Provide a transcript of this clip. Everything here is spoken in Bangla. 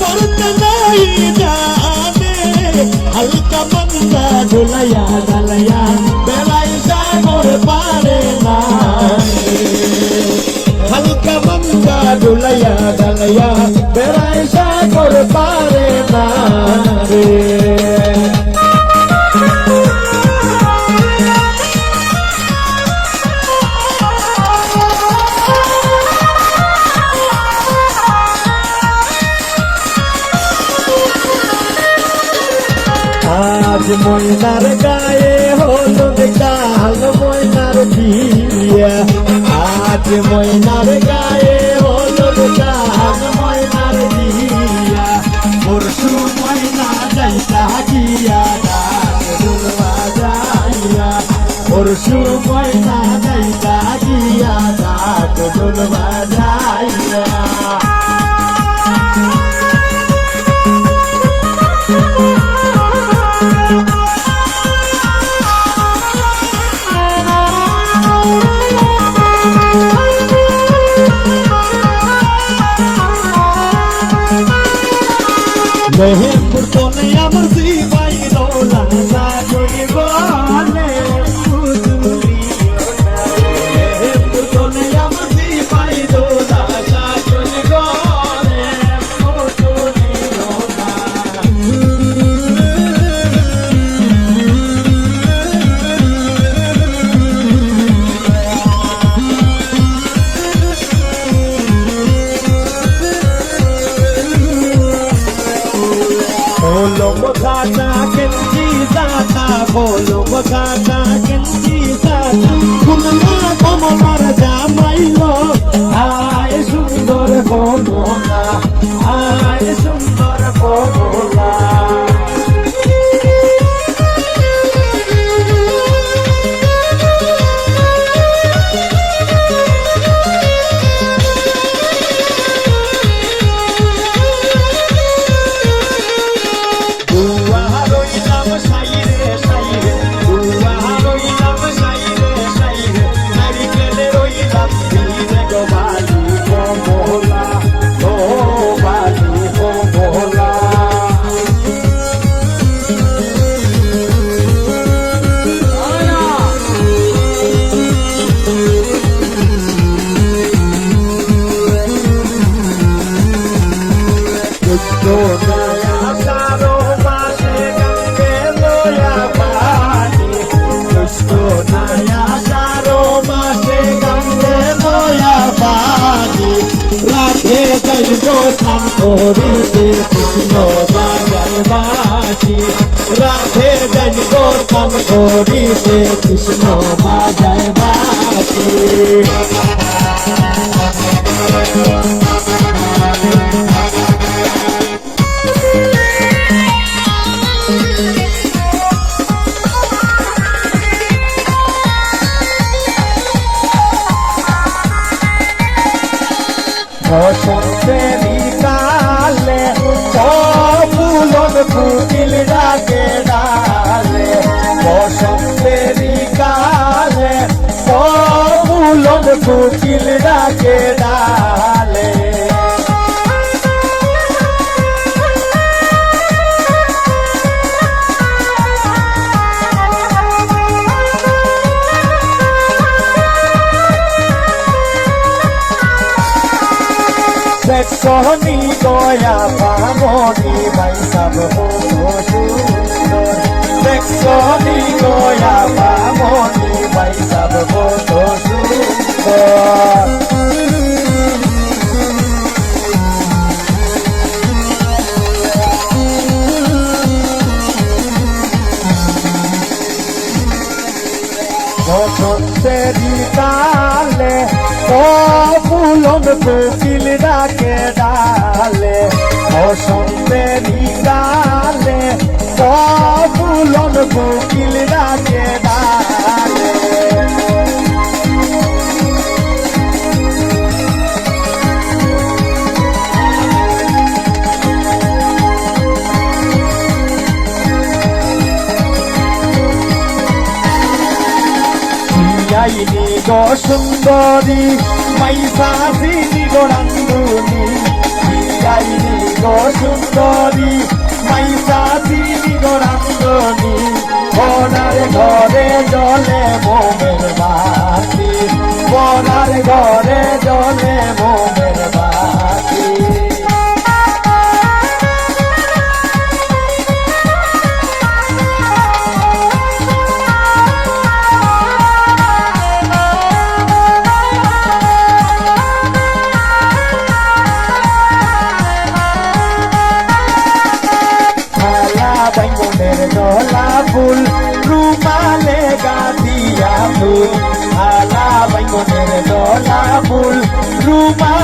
করতে নাই জানে হালকা মন্দা ঢুলাইয়া ডালাইয়া বেলাই সাগর পারে না হালকা মন্দা ঢুলাইয়া ডালাইয়া বেলাই সাগর পারে না রে আজ ময়নার গায়ে হলুদ কাল ময়নার বিয়া আজ ময়নার গায়ে হলুদ কাল ময়নার বিয়া পরশু ময়না যাইতা গিয়া ঢোল বাজাইয়া পরশু ময়না যাইতা গিয়া ঢোল বাজাইয়া মেহেরপুর তোলে আমার জীবাই রোলা সাজনি বলে মেহেরপুর তোলে আমার জীবাই রোলা সাজনি বলে Bolo bokata kenji zata bolo bokata kenji zata kumna komar jamailo ay sundor komola ay sundor komola Radhe জন গোতম করিতে কৃষ্ণ বাজায় বাঁশি বসন্তের কালে ফুলন ফুটিল ডাকে ডালে বসন্তের কালে ফুলন ফুটিল ডাকে ডালে সোহনি গয়া পামনি ভাই সব সুন্দর সোহনি গয়া পামনি ভাই সব সুন্দর বসন্তের কালে ফুলন ফুটিল ডাকে ডালে বসন্তের কালে ফুলন ফুটিল ডাকে ডালে যাইনি গো সুন্দরী মাইসাসিনি গো রান্ধুনি যাইনি গো সুন্দরী মাইসা চিনি গো রান্ধনী পরার ঘরে জলে মোমের বাতি পরার ঘরে জলে মোমের বাতি বেঙ্গনের দলা ফুল রুমালে গাঁথিয়া ফুল আলা বেঙ্গনের দলা ফুল রুমালে